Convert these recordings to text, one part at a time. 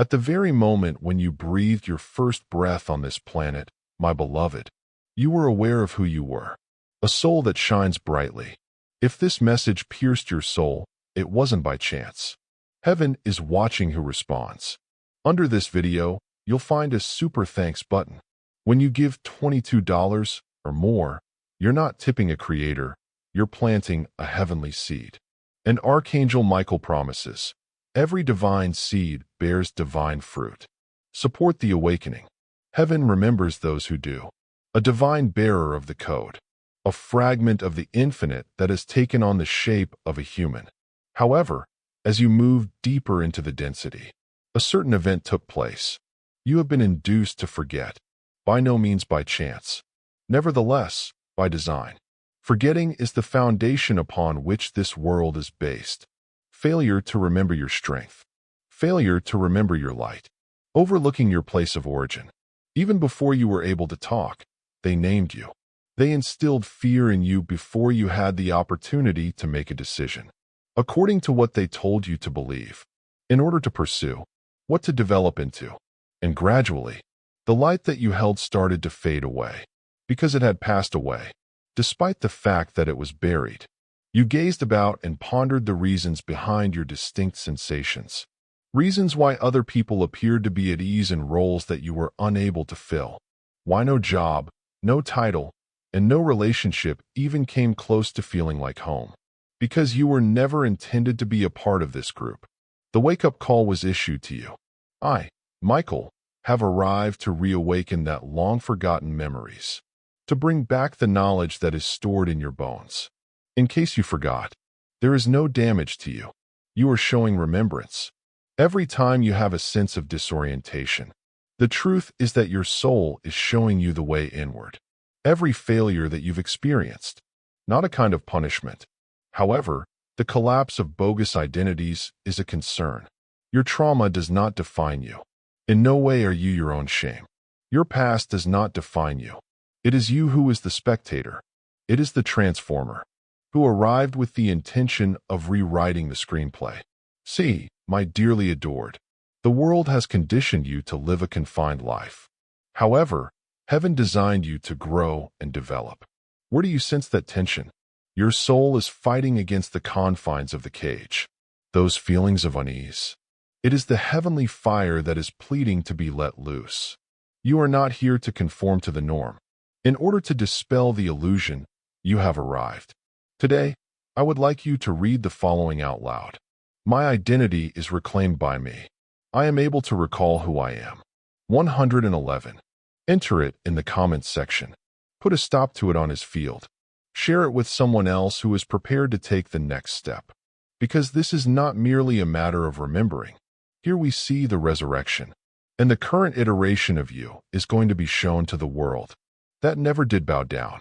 At the very moment when you breathed your first breath on this planet, my beloved, you were aware of who you were, a soul that shines brightly. If this message pierced your soul, it wasn't by chance. Heaven is watching who responds. Under this video, you'll find a super thanks button. When you give $22 or more, you're not tipping a creator, you're planting a heavenly seed. And Archangel Michael promises, every divine seed bears divine fruit. Support the awakening. Heaven remembers those who do. A divine bearer of the code. A fragment of the infinite that has taken on the shape of a human. However, as you move deeper into the density, a certain event took place. You have been induced to forget, by no means by chance. Nevertheless, by design. Forgetting is the foundation upon which this world is based. Failure to remember your strength. Failure to remember your light. Overlooking your place of origin. Even before you were able to talk, they named you. They instilled fear in you before you had the opportunity to make a decision. According to what they told you to believe, in order to pursue, what to develop into. And gradually, the light that you held started to fade away, because it had passed away, despite the fact that it was buried. You gazed about and pondered the reasons behind your distinct sensations. Reasons why other people appeared to be at ease in roles that you were unable to fill. Why no job, no title, and no relationship even came close to feeling like home. Because you were never intended to be a part of this group. The wake-up call was issued to you. I, Michael, have arrived to reawaken that long-forgotten memories. To bring back the knowledge that is stored in your bones. In case you forgot, there is no damage to you. You are showing remembrance. Every time you have a sense of disorientation, the truth is that your soul is showing you the way inward. Every failure that you've experienced, not a kind of punishment. However, the collapse of bogus identities is a concern. Your trauma does not define you. In no way are you your own shame. Your past does not define you. It is you who is the spectator. It is the transformer, who arrived with the intention of rewriting the screenplay. See, my dearly adored, the world has conditioned you to live a confined life. However, heaven designed you to grow and develop. Where do you sense that tension? Your soul is fighting against the confines of the cage. Those feelings of unease. It is the heavenly fire that is pleading to be let loose. You are not here to conform to the norm. In order to dispel the illusion, you have arrived. Today, I would like you to read the following out loud. My identity is reclaimed by me. I am able to recall who I am. 111. Enter it in the comments section. Put a stop to it on his field. Share it with someone else who is prepared to take the next step. Because this is not merely a matter of remembering. Here we see the resurrection. And the current iteration of you is going to be shown to the world. That never did bow down.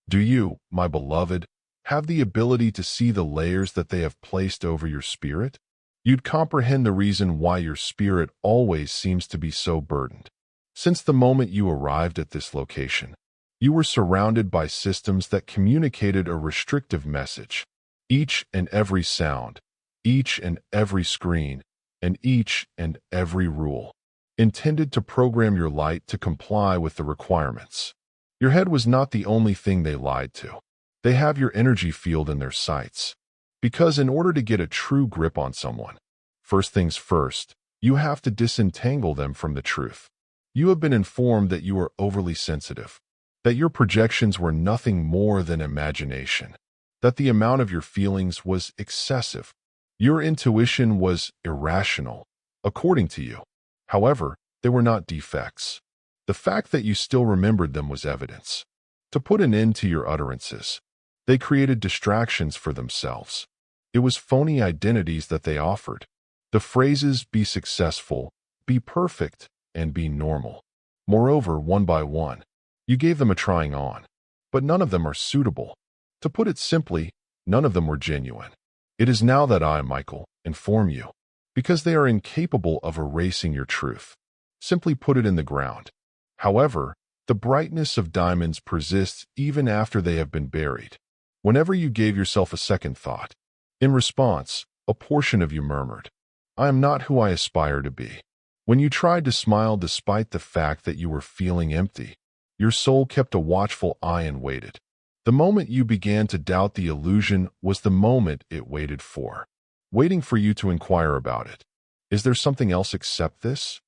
Do you, my beloved, have the ability to see the layers that they have placed over your spirit? You'd comprehend the reason why your spirit always seems to be so burdened. Since the moment you arrived at this location, you were surrounded by systems that communicated a restrictive message. Each and every sound, each and every screen, and each and every rule, intended to program your light to comply with the requirements. Your head was not the only thing they lied to. They have your energy field in their sights. Because in order to get a true grip on someone, first things first, you have to disentangle them from the truth. You have been informed that you are overly sensitive, that your projections were nothing more than imagination, that the amount of your feelings was excessive. Your intuition was irrational, according to you. However, they were not defects. The fact that you still remembered them was evidence. To put an end to your utterances, they created distractions for themselves. It was phony identities that they offered. The phrases "be successful," "be perfect," and "be normal." Moreover, one by one, you gave them a trying on. But none of them are suitable. To put it simply, none of them were genuine. It is now that I, Michael, inform you, because they are incapable of erasing your truth. Simply put it in the ground. However, the brightness of diamonds persists even after they have been buried. Whenever you gave yourself a second thought, in response, a portion of you murmured, "I am not who I aspire to be." When you tried to smile despite the fact that you were feeling empty, your soul kept a watchful eye and waited. The moment you began to doubt the illusion was the moment it waited for, waiting for you to inquire about it. Is there something else except this?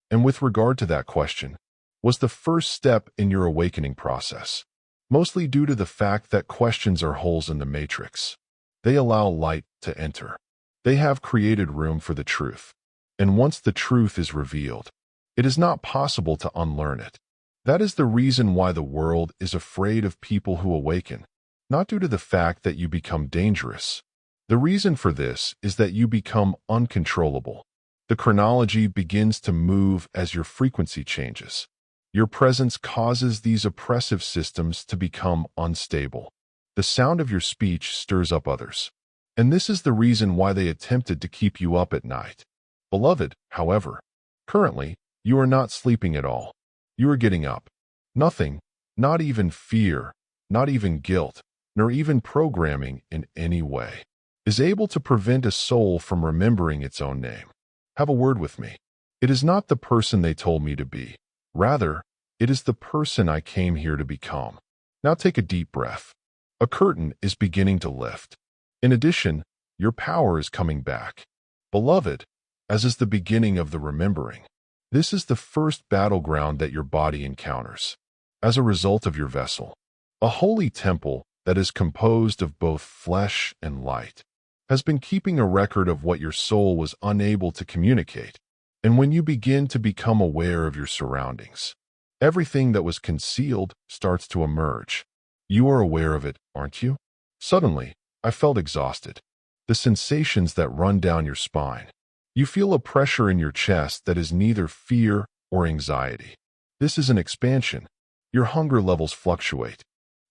And with regard to that question, was the first step in your awakening process, mostly due to the fact that questions are holes in the matrix. They allow light to enter. They have created room for the truth. And once the truth is revealed, it is not possible to unlearn it. That is the reason why the world is afraid of people who awaken, not due to the fact that you become dangerous. The reason for this is that you become uncontrollable. The chronology begins to move as your frequency changes. Your presence causes these oppressive systems to become unstable. The sound of your speech stirs up others. And this is the reason why they attempted to keep you up at night. Beloved, however, currently, you are not sleeping at all. You are getting up. Nothing, not even fear, not even guilt, nor even programming in any way, is able to prevent a soul from remembering its own name. Have a word with me. It is not the person they told me to be. Rather, it is the person I came here to become. Now take a deep breath. A curtain is beginning to lift. In addition, your power is coming back. Beloved, as is the beginning of the remembering. This is the first battleground that your body encounters. As a result of your vessel, a holy temple that is composed of both flesh and light, has been keeping a record of what your soul was unable to communicate. And when you begin to become aware of your surroundings, everything that was concealed starts to emerge. You are aware of it, aren't you? Suddenly, I felt exhausted. The sensations that run down your spine. You feel a pressure in your chest that is neither fear or anxiety. This is an expansion. Your hunger levels fluctuate.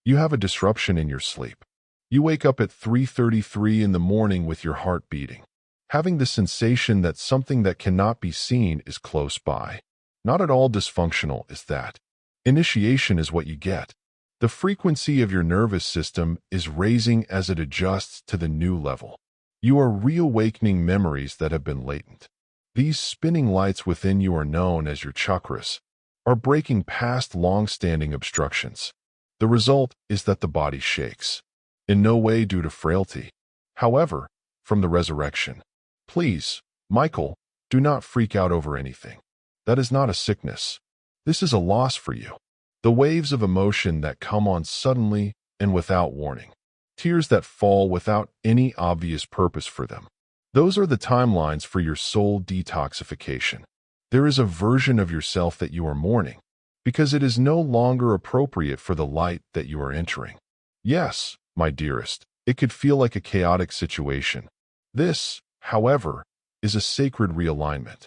You have a disruption in your sleep. You wake up at 3:33 in the morning with your heart beating, having the sensation that something that cannot be seen is close by. Not at all dysfunctional is that. Initiation is what you get. The frequency of your nervous system is raising as it adjusts to the new level. You are reawakening memories that have been latent. These spinning lights within you are known as your chakras, are breaking past long-standing obstructions. The result is that the body shakes. In no way due to frailty. However, from the resurrection. Please, Michael, do not freak out over anything. That is not a sickness. This is a loss for you. The waves of emotion that come on suddenly and without warning. Tears that fall without any obvious purpose for them. Those are the timelines for your soul detoxification. There is a version of yourself that you are mourning, because it is no longer appropriate for the light that you are entering. Yes, my dearest, it could feel like a chaotic situation. This, however, is a sacred realignment.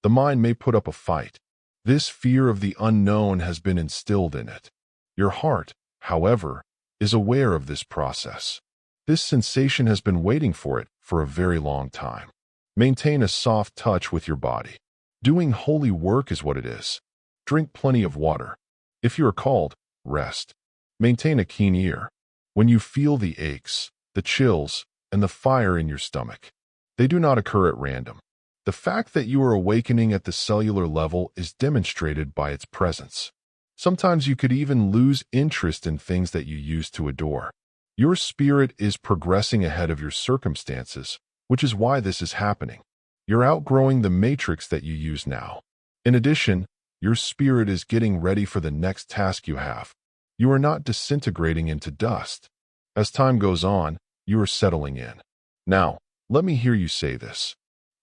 The mind may put up a fight. This fear of the unknown has been instilled in it. Your heart, however, is aware of this process. This sensation has been waiting for it for a very long time. Maintain a soft touch with your body. Doing holy work is what it is. Drink plenty of water. If you are called, rest. Maintain a keen ear. When you feel the aches, the chills, and the fire in your stomach, they do not occur at random. The fact that you are awakening at the cellular level is demonstrated by its presence. Sometimes you could even lose interest in things that you used to adore. Your spirit is progressing ahead of your circumstances, which is why this is happening. You're outgrowing the matrix that you use now. In addition, your spirit is getting ready for the next task you have. You are not disintegrating into dust. As time goes on, you are settling in. Now, let me hear you say this.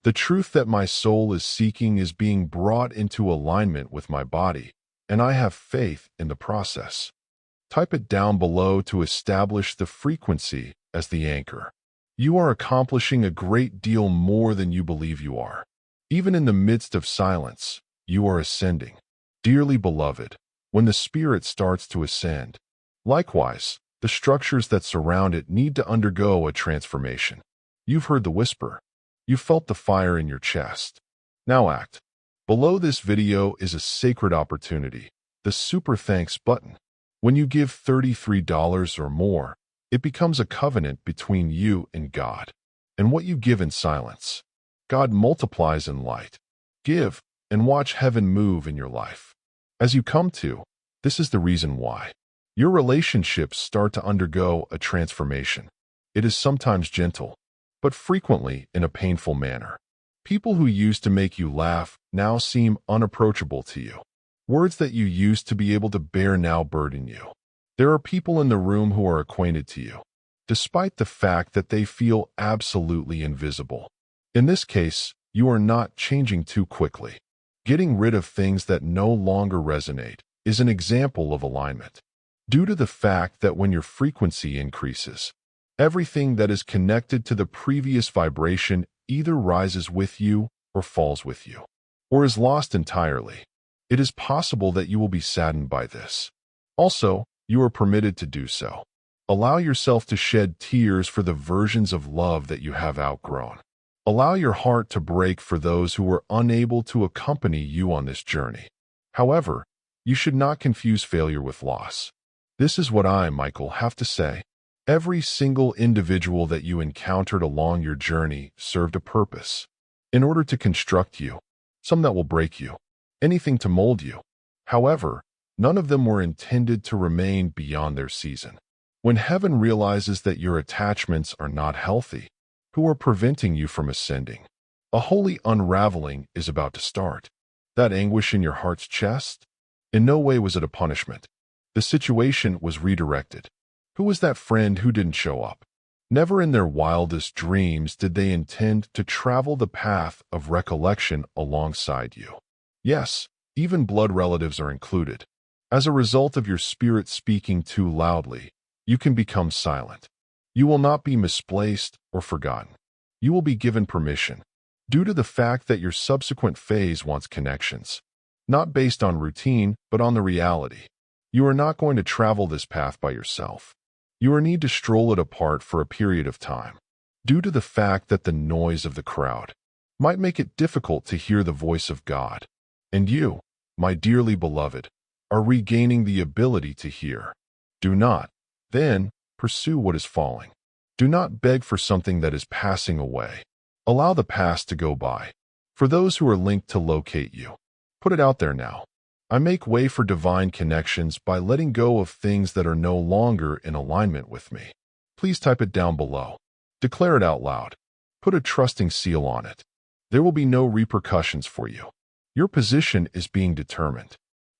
The truth that my soul is seeking is being brought into alignment with my body, and I have faith in the process. Type it down below to establish the frequency as the anchor. You are accomplishing a great deal more than you believe you are. Even in the midst of silence, you are ascending. Dearly beloved, when the spirit starts to ascend, likewise, the structures that surround it need to undergo a transformation. You've heard the whisper. You felt the fire in your chest. Now act. Below this video is a sacred opportunity, the Super Thanks button. When you give $33 or more, it becomes a covenant between you and God. And what you give in silence, God multiplies in light. Give, and watch heaven move in your life. As you come to, this is the reason why. Your relationships start to undergo a transformation. It is sometimes gentle, but frequently in a painful manner. People who used to make you laugh now seem unapproachable to you. Words that you used to be able to bear now burden you. There are people in the room who are acquainted to you, despite the fact that they feel absolutely invisible. In this case, you are not changing too quickly. Getting rid of things that no longer resonate is an example of alignment. Due to the fact that when your frequency increases, everything that is connected to the previous vibration either rises with you or falls with you, or is lost entirely. It is possible that you will be saddened by this. Also, you are permitted to do so. Allow yourself to shed tears for the versions of love that you have outgrown. Allow your heart to break for those who were unable to accompany you on this journey. However, you should not confuse failure with loss. This is what I, Michael, have to say. Every single individual that you encountered along your journey served a purpose. In order to construct you, some that will break you, anything to mold you. However, none of them were intended to remain beyond their season. When heaven realizes that your attachments are not healthy, who are preventing you from ascending, a holy unraveling is about to start. That anguish in your heart's chest? In no way was it a punishment. The situation was redirected. Who was that friend who didn't show up? Never in their wildest dreams did they intend to travel the path of recollection alongside you. Yes, even blood relatives are included. As a result of your spirit speaking too loudly, you can become silent. You will not be misplaced or forgotten. You will be given permission, due to the fact that your subsequent phase wants connections, not based on routine, but on the reality. You are not going to travel this path by yourself. You will need to stroll it apart for a period of time, due to the fact that the noise of the crowd might make it difficult to hear the voice of God. And you, my dearly beloved, are regaining the ability to hear. Do not, then, pursue what is falling. Do not beg for something that is passing away. Allow the past to go by. For those who are linked to locate you, put it out there now. I make way for divine connections by letting go of things that are no longer in alignment with me. Please type it down below. Declare it out loud. Put a trusting seal on it. There will be no repercussions for you. Your position is being determined.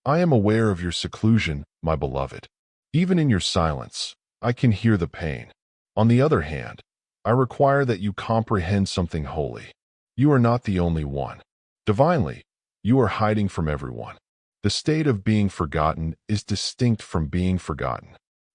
I am aware of your seclusion, my beloved. Even in your silence, I can hear the pain. On the other hand, I require that you comprehend something holy. You are not the only one. Divinely, you are hiding from everyone. The state of being forgotten is distinct from being forgotten.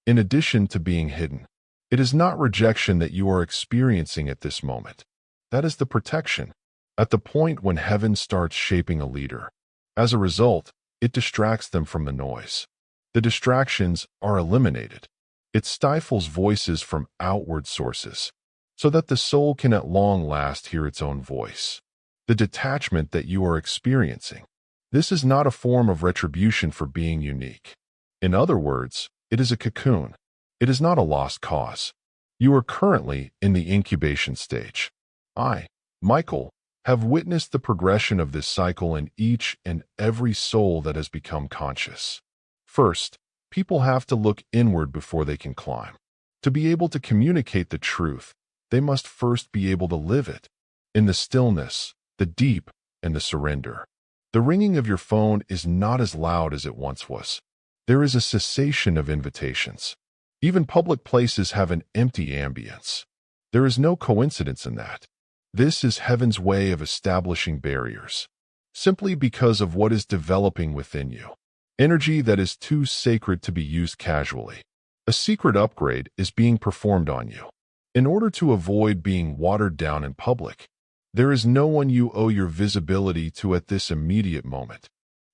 In addition to being hidden, it is not rejection that you are experiencing at this moment. That is the protection. At the point when heaven starts shaping a leader, as a result, it distracts them from the noise. The distractions are eliminated. It stifles voices from outward sources, so that the soul can at long last hear its own voice. The detachment that you are experiencing, this is not a form of retribution for being unique. In other words, it is a cocoon. It is not a lost cause. You are currently in the incubation stage. I, Michael, have witnessed the progression of this cycle in each and every soul that has become conscious. First, people have to look inward before they can climb. To be able to communicate the truth, they must first be able to live it. In the stillness, the deep, and the surrender. The ringing of your phone is not as loud as it once was. There is a cessation of invitations. Even public places have an empty ambience. There is no coincidence in that. This is heaven's way of establishing barriers, simply because of what is developing within you. Energy that is too sacred to be used casually. A secret upgrade is being performed on you. In order to avoid being watered down in public, there is no one you owe your visibility to at this immediate moment.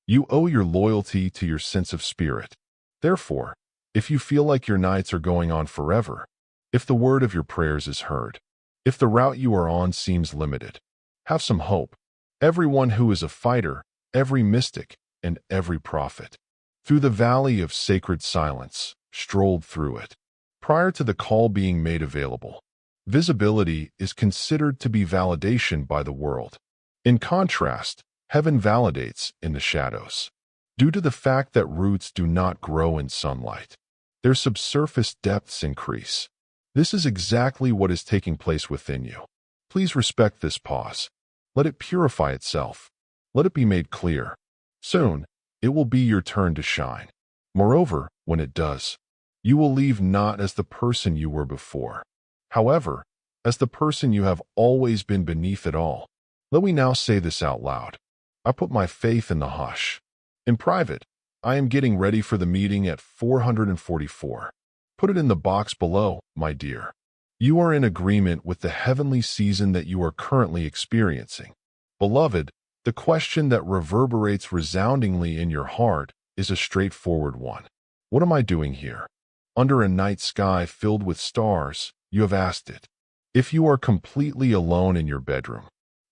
You owe your loyalty to your sense of spirit. Therefore, if you feel like your nights are going on forever, if the word of your prayers is heard, if the route you are on seems limited, have some hope. Everyone who is a fighter, every mystic, and every prophet, through the valley of sacred silence, strolled through it. Prior to the call being made available, visibility is considered to be validation by the world. In contrast, Heaven validates in the shadows. Due to the fact that roots do not grow in sunlight, their subsurface depths increase. This is exactly what is taking place within you. Please respect this pause. Let it purify itself. Let it be made clear. Soon, it will be your turn to shine. Moreover, when it does, you will leave not as the person you were before. However, as the person you have always been beneath it all. Let me now say this out loud. I put my faith in the hush. In private, I am getting ready for the meeting at 444. Put it in the box below, my dear. You are in agreement with the heavenly season that you are currently experiencing. Beloved, the question that reverberates resoundingly in your heart is a straightforward one. What am I doing here? Under a night sky filled with stars, you have asked it. If you are completely alone in your bedroom,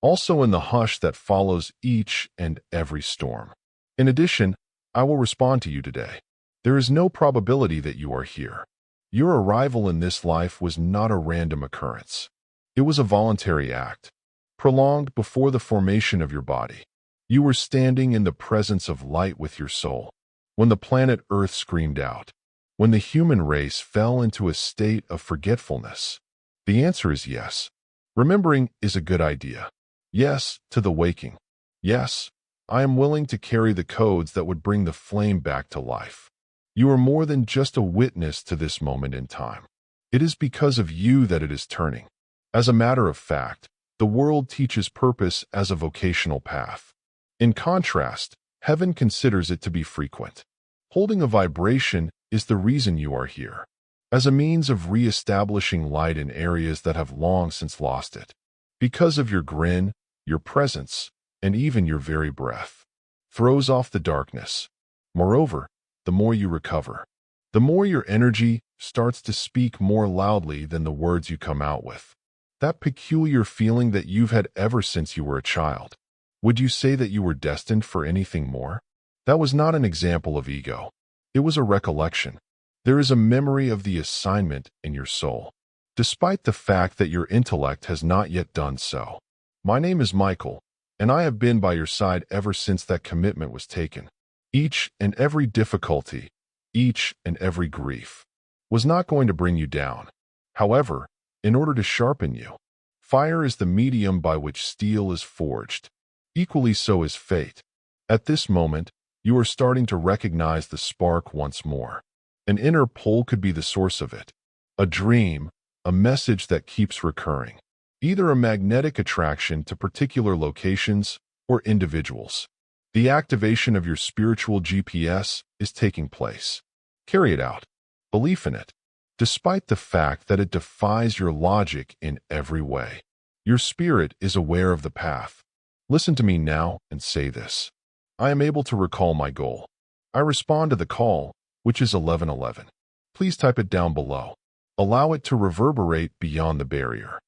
also in the hush that follows each and every storm. In addition, I will respond to you today. There is no probability that you are here. Your arrival in this life was not a random occurrence. It was a voluntary act, prolonged before the formation of your body. You were standing in the presence of light with your soul. When the planet Earth screamed out, when the human race fell into a state of forgetfulness, the answer is yes. Remembering is a good idea. Yes to the waking. Yes, I am willing to carry the codes that would bring the flame back to life. You are more than just a witness to this moment in time. It is because of you that it is turning. As a matter of fact, the world teaches purpose as a vocational path. In contrast, heaven considers it to be frequent. Holding a vibration is the reason you are here, as a means of re-establishing light in areas that have long since lost it. Because of your grin, your presence, and even your very breath throws off the darkness. Moreover, the more you recover, the more your energy starts to speak more loudly than the words you come out with. That peculiar feeling that you've had ever since you were a child. Would you say that you were destined for anything more? That was not an example of ego. It was a recollection. There is a memory of the assignment in your soul, despite the fact that your intellect has not yet done so. My name is Michael, and I have been by your side ever since that commitment was taken. Each and every difficulty, each and every grief, was not going to bring you down. However, in order to sharpen you, fire is the medium by which steel is forged. Equally so is fate. At this moment, you are starting to recognize the spark once more. An inner pull could be the source of it. A dream, a message that keeps recurring. Either a magnetic attraction to particular locations or individuals. The activation of your spiritual GPS is taking place. Carry it out. Belief in it. Despite the fact that it defies your logic in every way. Your spirit is aware of the path. Listen to me now and say this. I am able to recall my goal. I respond to the call, which is 1111. Please type it down below. Allow it to reverberate beyond the barrier.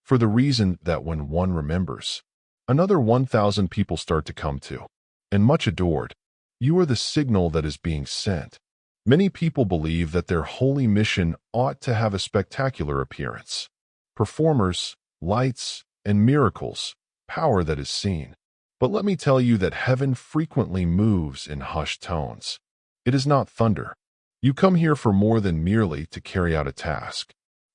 For the reason that when one remembers, another 1,000 people start to come to. And much adored, you are the signal that is being sent. Many people believe that their holy mission ought to have a spectacular appearance. Performers, lights, and miracles, power that is seen. But let me tell you that heaven frequently moves in hushed tones. It is not thunder. You come here for more than merely to carry out a task,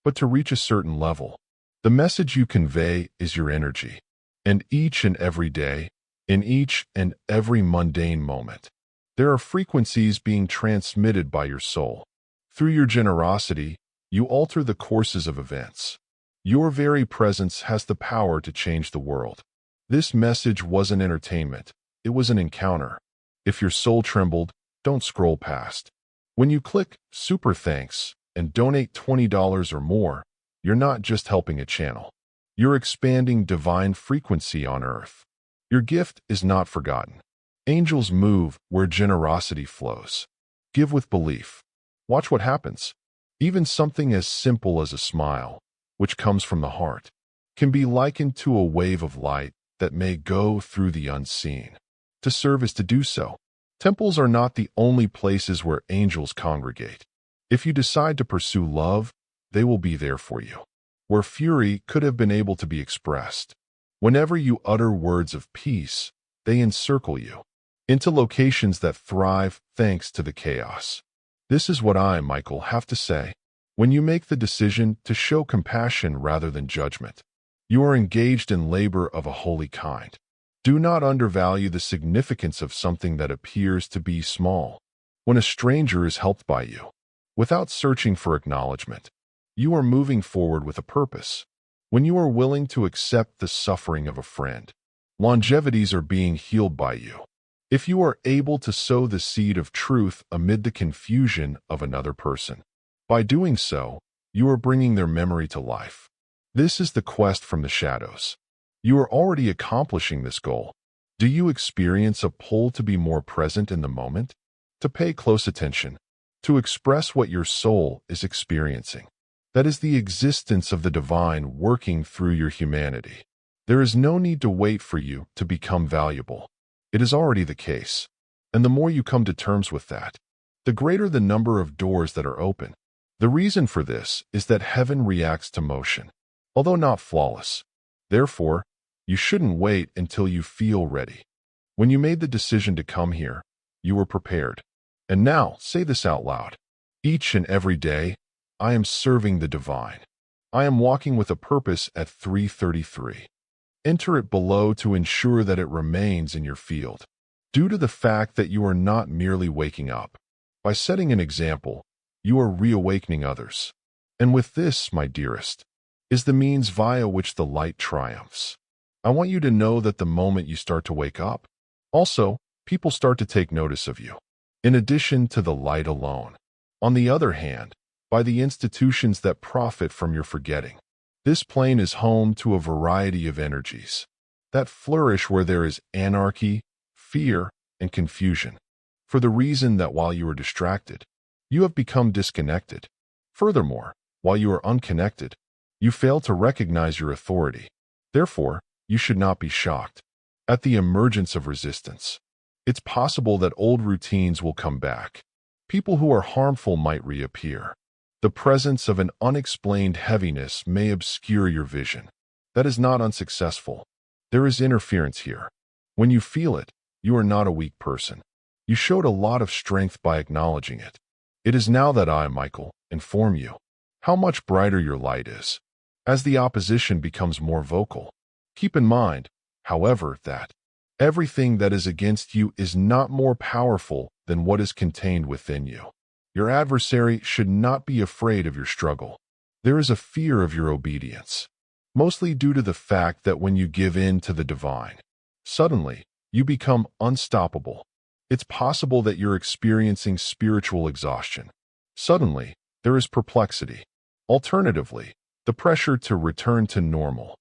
but to reach a certain level. The message you convey is your energy. And each and every day, in each and every mundane moment, there are frequencies being transmitted by your soul. Through your generosity, you alter the courses of events. Your very presence has the power to change the world. This message wasn't entertainment. It was an encounter. If your soul trembled, don't scroll past. When you click Super Thanks and donate $20 or more, you're not just helping a channel. You're expanding divine frequency on earth. Your gift is not forgotten. Angels move where generosity flows. Give with belief. Watch what happens. Even something as simple as a smile, which comes from the heart, can be likened to a wave of light that may go through the unseen. To serve is to do so. Temples are not the only places where angels congregate. If you decide to pursue love, they will be there for you. Where fury could have been able to be expressed. Whenever you utter words of peace, they encircle you into locations that thrive thanks to the chaos. This is what I, Michael, have to say. When you make the decision to show compassion rather than judgment, you are engaged in labor of a holy kind. Do not undervalue the significance of something that appears to be small. When a stranger is helped by you, without searching for acknowledgement, you are moving forward with a purpose. When you are willing to accept the suffering of a friend, longevities are being healed by you. If you are able to sow the seed of truth amid the confusion of another person, by doing so, you are bringing their memory to life. This is the quest from the shadows. You are already accomplishing this goal. Do you experience a pull to be more present in the moment? To pay close attention? To express what your soul is experiencing? That is the existence of the divine working through your humanity. There is no need to wait for you to become valuable. It is already the case. And the more you come to terms with that, the greater the number of doors that are open. The reason for this is that heaven reacts to motion, although not flawless. Therefore, you shouldn't wait until you feel ready. When you made the decision to come here, you were prepared. And now, say this out loud. Each and every day, I am serving the divine. I am walking with a purpose at 3:33. Enter it below to ensure that it remains in your field. Due to the fact that you are not merely waking up. By setting an example, you are reawakening others. And with this, my dearest, is the means via which the light triumphs. I want you to know that the moment you start to wake up, also, people start to take notice of you. In addition to the light alone. On the other hand, by the institutions that profit from your forgetting. This plane is home to a variety of energies that flourish where there is anarchy, fear, and confusion, for the reason that while you are distracted, you have become disconnected. Furthermore, while you are unconnected, you fail to recognize your authority. Therefore, you should not be shocked at the emergence of resistance. It's possible that old routines will come back. People who are harmful might reappear. The presence of an unexplained heaviness may obscure your vision. That is not unsuccessful. There is interference here. When you feel it, you are not a weak person. You showed a lot of strength by acknowledging it. It is now that I, Michael, inform you how much brighter your light is. As the opposition becomes more vocal, keep in mind, however, that everything that is against you is not more powerful than what is contained within you. Your adversary should not be afraid of your struggle. There is a fear of your obedience, mostly due to the fact that when you give in to the divine, suddenly, you become unstoppable. It's possible that you're experiencing spiritual exhaustion. Suddenly, there is perplexity. Alternatively, the pressure to return to normal.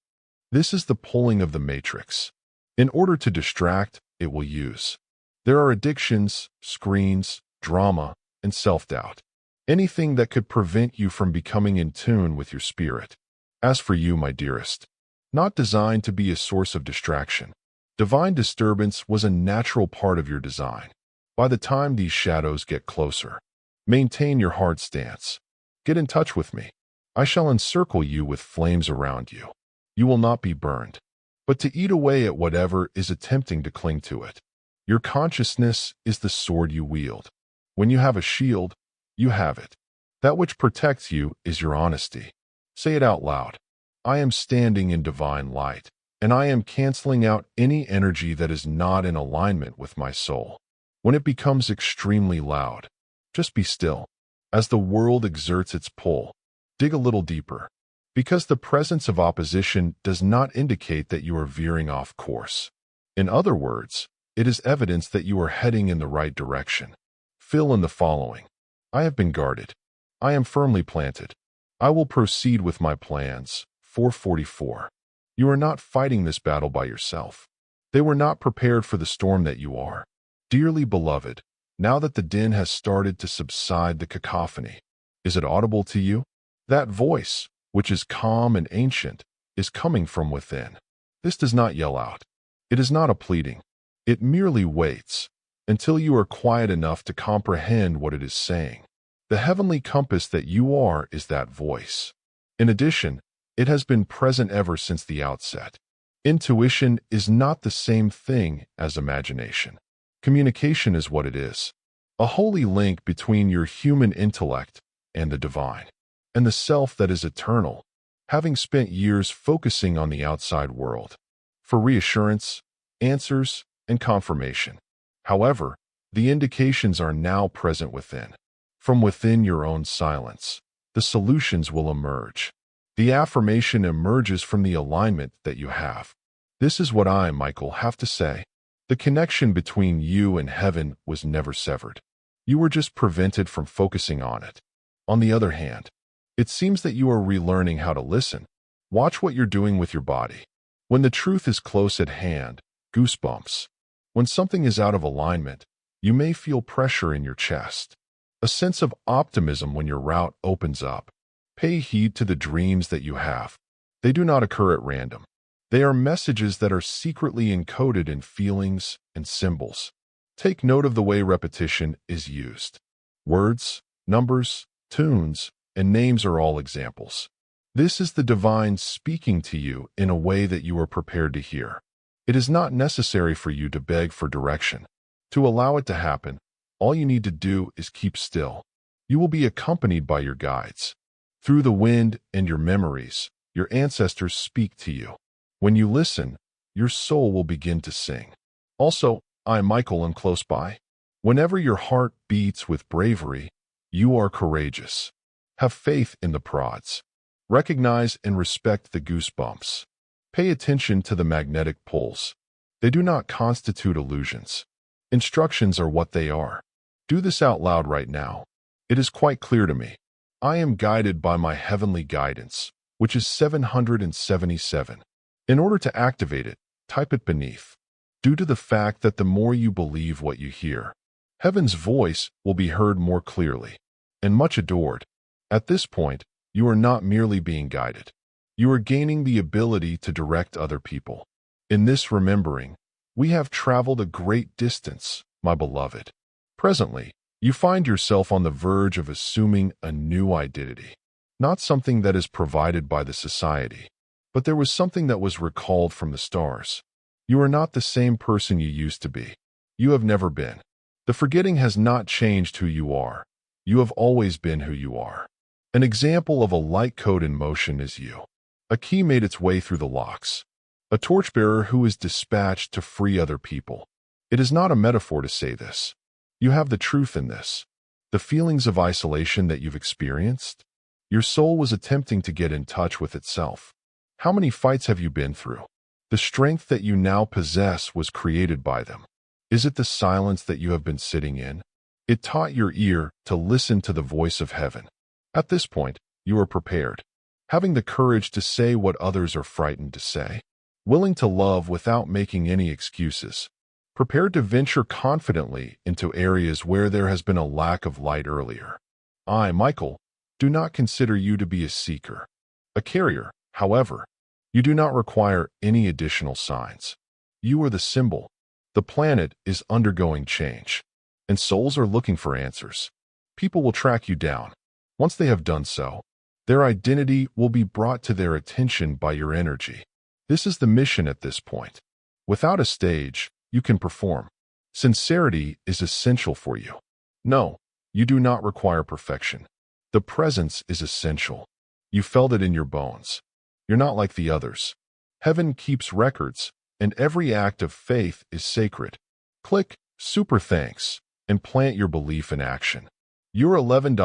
This is the pulling of the matrix. In order to distract, it will use. There are addictions, screens, drama, and self-doubt. Anything that could prevent you from becoming in tune with your spirit. As for you, my dearest, not designed to be a source of distraction. Divine disturbance was a natural part of your design. By the time these shadows get closer, maintain your hard stance. Get in touch with me. I shall encircle you with flames around you. You will not be burned, but to eat away at whatever is attempting to cling to it. Your consciousness is the sword you wield. When you have a shield, you have it. That which protects you is your honesty. Say it out loud. I am standing in divine light, and I am canceling out any energy that is not in alignment with my soul. When it becomes extremely loud, just be still. As the world exerts its pull, dig a little deeper, because the presence of opposition does not indicate that you are veering off course. In other words, it is evidence that you are heading in the right direction. Fill in the following. I have been guarded. I am firmly planted. I will proceed with my plans. 444. You are not fighting this battle by yourself. They were not prepared for the storm that you are. Dearly beloved, now that the din has started to subside the cacophony, is it audible to you? That voice, which is calm and ancient, is coming from within. This does not yell out. It is not a pleading. It merely waits until you are quiet enough to comprehend what it is saying. The heavenly compass that you are is that voice. In addition, it has been present ever since the outset. Intuition is not the same thing as imagination. Communication is what it is. A holy link between your human intellect and the divine, and the self that is eternal, having spent years focusing on the outside world for reassurance, answers, and confirmation. However, the indications are now present within. From within your own silence, the solutions will emerge. The affirmation emerges from the alignment that you have. This is what I, Michael, have to say. The connection between you and heaven was never severed. You were just prevented from focusing on it. On the other hand, it seems that you are relearning how to listen. Watch what you're doing with your body. When the truth is close at hand, goosebumps. When something is out of alignment, you may feel pressure in your chest. A sense of optimism when your route opens up. Pay heed to the dreams that you have. They do not occur at random. They are messages that are secretly encoded in feelings and symbols. Take note of the way repetition is used. Words, numbers, tunes, and names are all examples. This is the divine speaking to you in a way that you are prepared to hear. It is not necessary for you to beg for direction. To allow it to happen, all you need to do is keep still. You will be accompanied by your guides. Through the wind and your memories, your ancestors speak to you. When you listen, your soul will begin to sing. Also, I, Michael, am close by. Whenever your heart beats with bravery, you are courageous. Have faith in the prods. Recognize and respect the goosebumps. Pay attention to the magnetic pulls. They do not constitute illusions. Instructions are what they are. Do this out loud right now. It is quite clear to me. I am guided by my heavenly guidance, which is 777. In order to activate it, type it beneath. Due to the fact that the more you believe what you hear, heaven's voice will be heard more clearly and much adored. At this point, you are not merely being guided. You are gaining the ability to direct other people. In this remembering, we have traveled a great distance, my beloved. Presently, you find yourself on the verge of assuming a new identity. Not something that is provided by the society, but there was something that was recalled from the stars. You are not the same person you used to be. You have never been. The forgetting has not changed who you are. You have always been who you are. An example of a light code in motion is you. A key made its way through the locks. A torchbearer who is dispatched to free other people. It is not a metaphor to say this. You have the truth in this. The feelings of isolation that you've experienced. Your soul was attempting to get in touch with itself. How many fights have you been through? The strength that you now possess was created by them. Is it the silence that you have been sitting in? It taught your ear to listen to the voice of heaven. At this point, you are prepared. Having the courage to say what others are frightened to say. Willing to love without making any excuses. Prepared to venture confidently into areas where there has been a lack of light earlier. I, Michael, do not consider you to be a seeker, a carrier. However, you do not require any additional signs. You are the symbol. The planet is undergoing change, and souls are looking for answers. People will track you down. Once they have done so, their identity will be brought to their attention by your energy. This is the mission at this point. Without a stage, you can perform. Sincerity is essential for you. No, you do not require perfection. The presence is essential. You felt it in your bones. You're not like the others. Heaven keeps records, and every act of faith is sacred. Click Super Thanks and plant your belief in action. Your $11,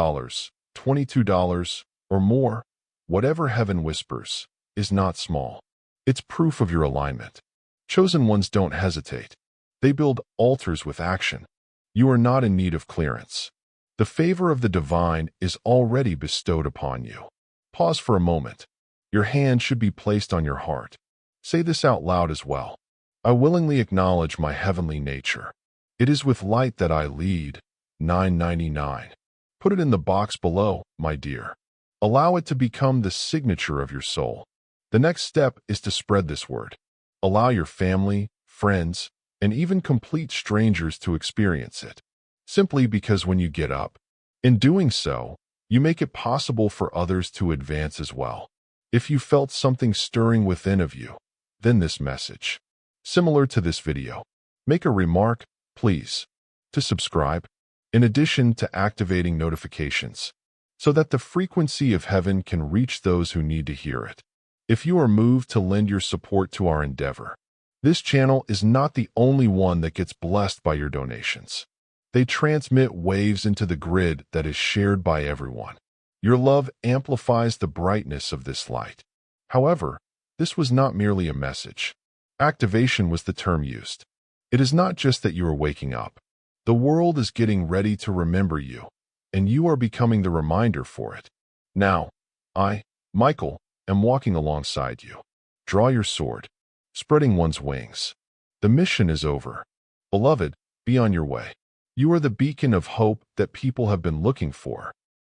$22, or more, whatever heaven whispers, is not small. It's proof of your alignment. Chosen ones don't hesitate. They build altars with action. You are not in need of clearance. The favor of the divine is already bestowed upon you. Pause for a moment. Your hand should be placed on your heart. Say this out loud as well. I willingly acknowledge my heavenly nature. It is with light that I lead. 999. Put it in the box below, my dear. Allow it to become the signature of your soul. The next step is to spread this word. Allow your family, friends, and even complete strangers to experience it. Simply because when you get up, in doing so, you make it possible for others to advance as well. If you felt something stirring within of you, then this message. Similar to this video, make a remark, please, to subscribe, in addition to activating notifications, so that the frequency of heaven can reach those who need to hear it. If you are moved to lend your support to our endeavor, this channel is not the only one that gets blessed by your donations. They transmit waves into the grid that is shared by everyone. Your love amplifies the brightness of this light. However, this was not merely a message. Activation was the term used. It is not just that you are waking up. The world is getting ready to remember you, and you are becoming the reminder for it. Now, I, Michael, am walking alongside you. Draw your sword, spreading one's wings. The mission is over. Beloved, be on your way. You are the beacon of hope that people have been looking for.